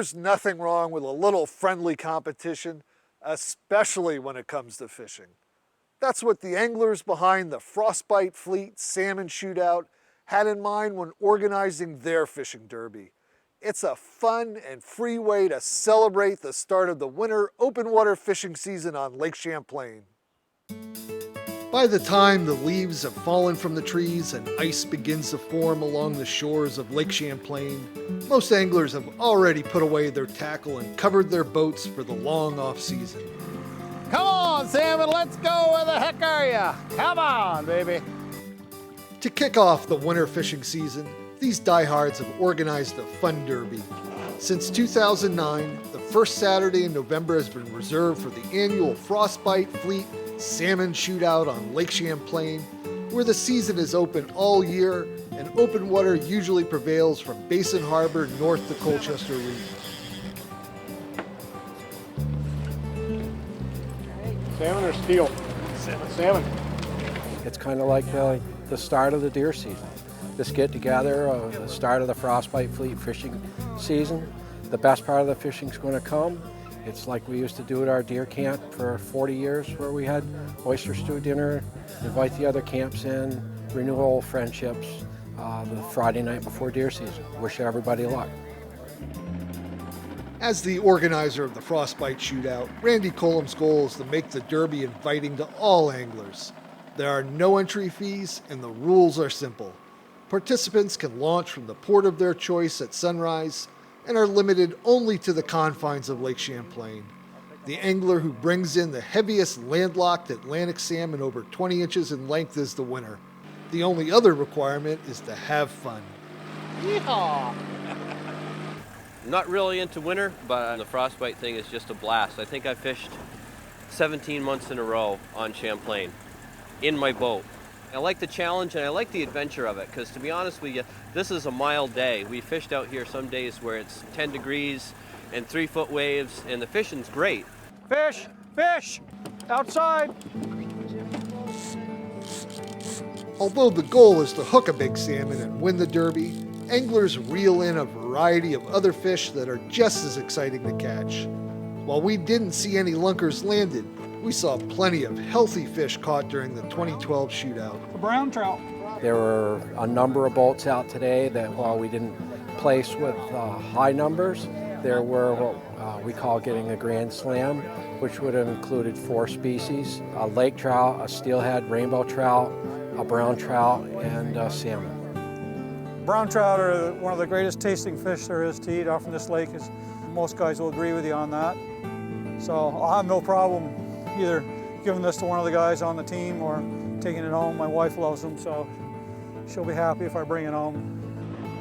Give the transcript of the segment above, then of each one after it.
There's nothing wrong with a little friendly competition, especially when it comes to fishing. That's what the anglers behind the Frostbite Fleet Salmon Shootout had in mind when organizing their fishing derby. It's a fun and free way to celebrate the start of the winter open water fishing season on Lake Champlain. By the time the leaves have fallen from the trees and ice begins to form along the shores of Lake Champlain, most anglers have already put away their tackle and covered their boats for the long off-season. Come on, salmon, let's go. Where the heck are ya? Come on, baby. To kick off the winter fishing season, these diehards have organized a fun derby. Since 2009, the first Saturday in November has been reserved for the annual Frostbite Fleet Salmon Shootout on Lake Champlain, where the season is open all year and open water usually prevails from Basin Harbor north to Colchester Reef. Salmon or steel? Salmon. It's kind of like the start of the deer season. This get together, the start of the Frostbite Fleet fishing season. The best part of the fishing's going to come. It's like we used to do at our deer camp for 40 years, where we had oyster stew dinner, invite the other camps in, renew old friendships the Friday night before deer season. Wish everybody luck. As the organizer of the Frostbite Shootout, Randy Colomb's goal is to make the derby inviting to all anglers. There are no entry fees and the rules are simple. Participants can launch from the port of their choice at sunrise and are limited only to the confines of Lake Champlain. The angler who brings in the heaviest landlocked Atlantic salmon over 20 inches in length is the winner. The only other requirement is to have fun. Yeehaw! Not really into winter, but the frostbite thing is just a blast. I think I fished 17 months in a row on Champlain in my boat. I like the challenge and I like the adventure of it, because to be honest with you, this is a mild day. We fished out here some days where it's 10 degrees and 3-foot waves, and the fishing's great. Fish! Fish! Outside! Although the goal is to hook a big salmon and win the derby, anglers reel in a variety of other fish that are just as exciting to catch. While we didn't see any lunkers landed, we saw plenty of healthy fish caught during the 2012 shootout. A brown trout. There were a number of boats out today that, while we didn't place with high numbers, there were what we call getting a grand slam, which would have included 4 species: a lake trout, a steelhead, rainbow trout, a brown trout, and salmon. Brown trout are one of the greatest tasting fish there is to eat off from this lake. Most guys will agree with you on that. So I'll have no problem either giving this to one of the guys on the team or taking it home. My wife loves them, so she'll be happy if I bring it home.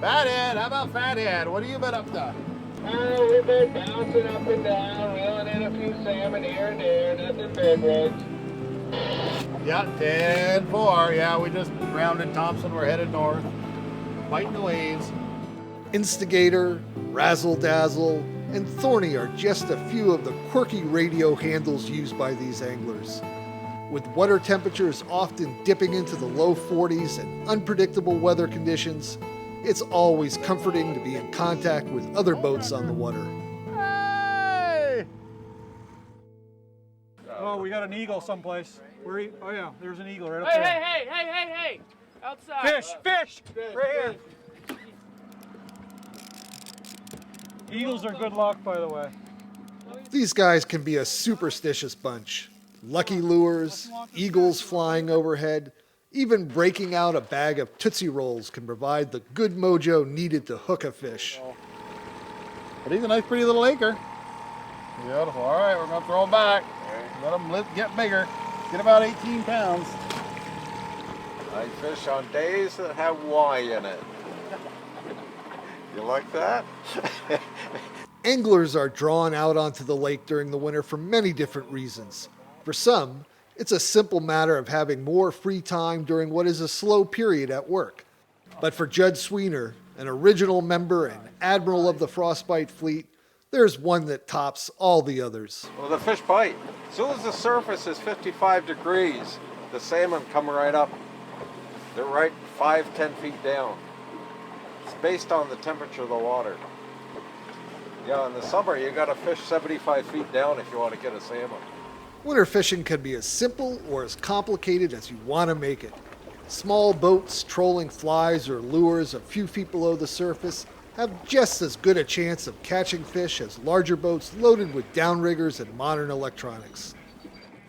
Fathead, how about Fathead? What have you been up to? We've been bouncing up and down, reeling in a few salmon here and there, nothing big, Reg. Yeah, 10-4. Yeah, we just rounded Thompson. We're headed north. Fighting the waves. Instigator, Razzle Dazzle, and Thorny are just a few of the quirky radio handles used by these anglers. With water temperatures often dipping into the low 40s and unpredictable weather conditions, it's always comforting to be in contact with other boats on the water. Hey! Oh, we got an eagle someplace. Oh yeah, there's an eagle right up Hey, there. hey! Outside. Fish! Right here. Eagles are good luck, by the way. These guys can be a superstitious bunch. Lucky lures, eagles flying overhead, even breaking out a bag of Tootsie Rolls can provide the good mojo needed to hook a fish. But he's a nice, pretty little acre. Beautiful. All right, we're going to throw him back. Let him get bigger. Get about 18 pounds. I fish on days that have Y in it. You like that? Anglers are drawn out onto the lake during the winter for many different reasons. For some, it's a simple matter of having more free time during what is a slow period at work. But for Jud Swenor, an original member and admiral of the Frostbite Fleet, there's one that tops all the others. Well, the fish bite. As soon as the surface is 55 degrees, the salmon come right up. They're right 5-10 feet down. It's based on the temperature of the water. Yeah, in the summer you got to fish 75 feet down if you want to get a salmon. Winter fishing can be as simple or as complicated as you want to make it. Small boats trolling flies or lures a few feet below the surface have just as good a chance of catching fish as larger boats loaded with downriggers and modern electronics.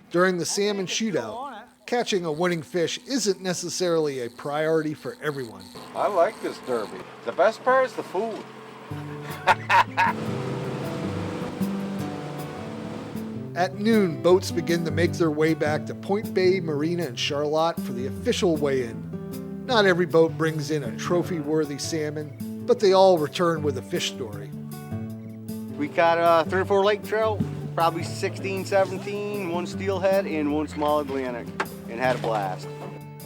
During the salmon shootout, catching a winning fish isn't necessarily a priority for everyone. I like this derby. The best part is the food. At noon, boats begin to make their way back to Point Bay Marina in Charlotte for the official weigh-in. Not every boat brings in a trophy-worthy salmon, but they all return with a fish story. We caught 3 or 4 lake trout, probably 16, 17, 1 steelhead, and 1 small Atlantic, and had a blast.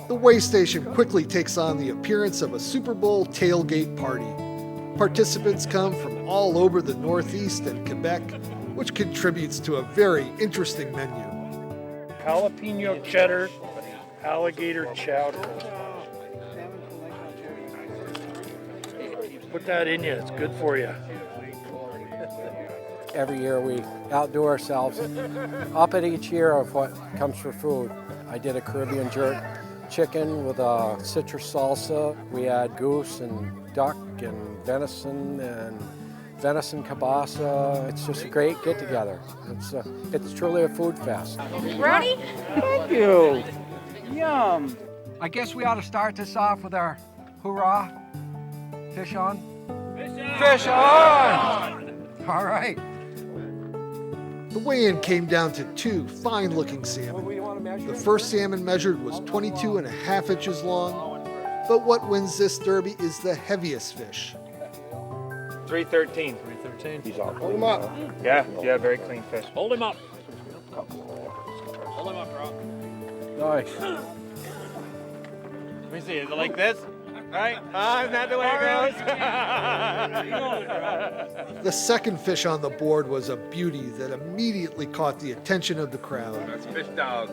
The weigh station quickly takes on the appearance of a Super Bowl tailgate party. Participants come from all over the Northeast and Quebec, which contributes to a very interesting menu. Jalapeno cheddar, alligator chowder. Put that in you, it's good for you. Every year we outdo ourselves, up at each year of what comes for food. I did a Caribbean jerk chicken with a citrus salsa. We had goose and duck and venison kielbasa. It's just a great get together. It's truly a food fest. Ready? Thank you. Yum. I guess we ought to start this off with our hoorah. Fish on? Fish on! All right. The weigh-in came down to 2 fine-looking salmon. The first salmon measured was 22 and a half inches long, but what wins this derby is the heaviest fish. 313. 313. He's off. Hold him up. Yeah, very clean fish. Hold him up. Hold him up, bro. Nice. Let me see, is it like this? Right? Isn't that the way it goes? The second fish on the board was a beauty that immediately caught the attention of the crowd. That's FishDawg.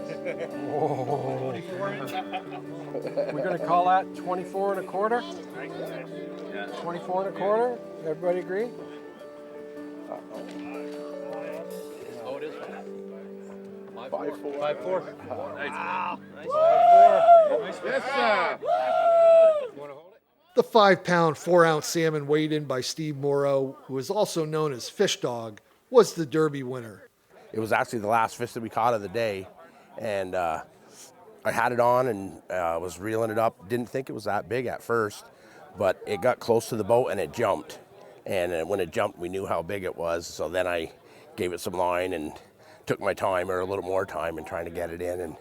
Oh. We're going to call that 24 and a quarter? 24 and a quarter? Everybody agree? Oh, it is. 5'4". 5'4". Nice. Yes, sir. The 5-pound, 4-ounce salmon weighed in by Steve Moreau, who is also known as FishDawg, was the Derby winner. It was actually the last fish that we caught of the day, and I had it on and was reeling it up. Didn't think it was that big at first, but it got close to the boat and it jumped. And when it jumped, we knew how big it was, so then I gave it some line and took my time, or a little more time, in trying to get it in. And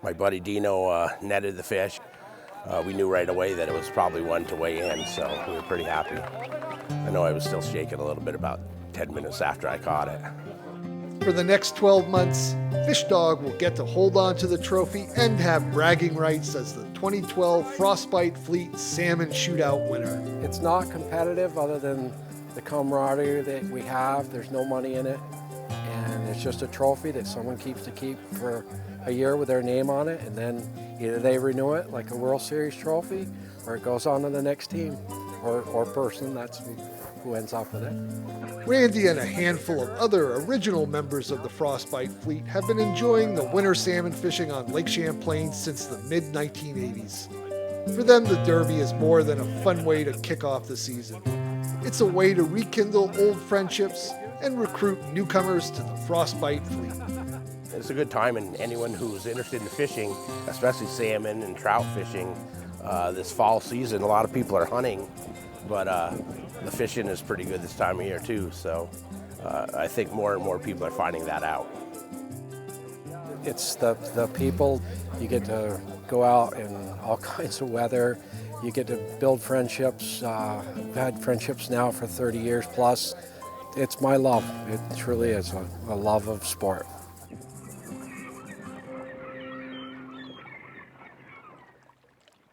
my buddy Dino netted the fish. We knew right away that it was probably one to weigh in, so we were pretty happy. I know I was still shaking a little bit about 10 minutes after I caught it. For the next 12 months, FishDawg will get to hold on to the trophy and have bragging rights as the 2012 Frostbite Fleet Salmon Shootout winner. It's not competitive other than the camaraderie that we have. There's no money in it. And it's just a trophy that someone keeps to keep for a year with their name on it, and then either they renew it like a World Series trophy, or it goes on to the next team or person. That's who ends up with it. Randy and a handful of other original members of the Frostbite Fleet have been enjoying the winter salmon fishing on Lake Champlain since the mid-1980s. For them, the Derby is more than a fun way to kick off the season. It's a way to rekindle old friendships and recruit newcomers to the Frostbite Fleet. It's a good time, and anyone who's interested in fishing, especially salmon and trout fishing, this fall season, a lot of people are hunting, but the fishing is pretty good this time of year too, so I think more and more people are finding that out. It's the people. You get to go out in all kinds of weather. You get to build friendships. I've had friendships now for 30 years plus. It's my love. It truly is a love of sport.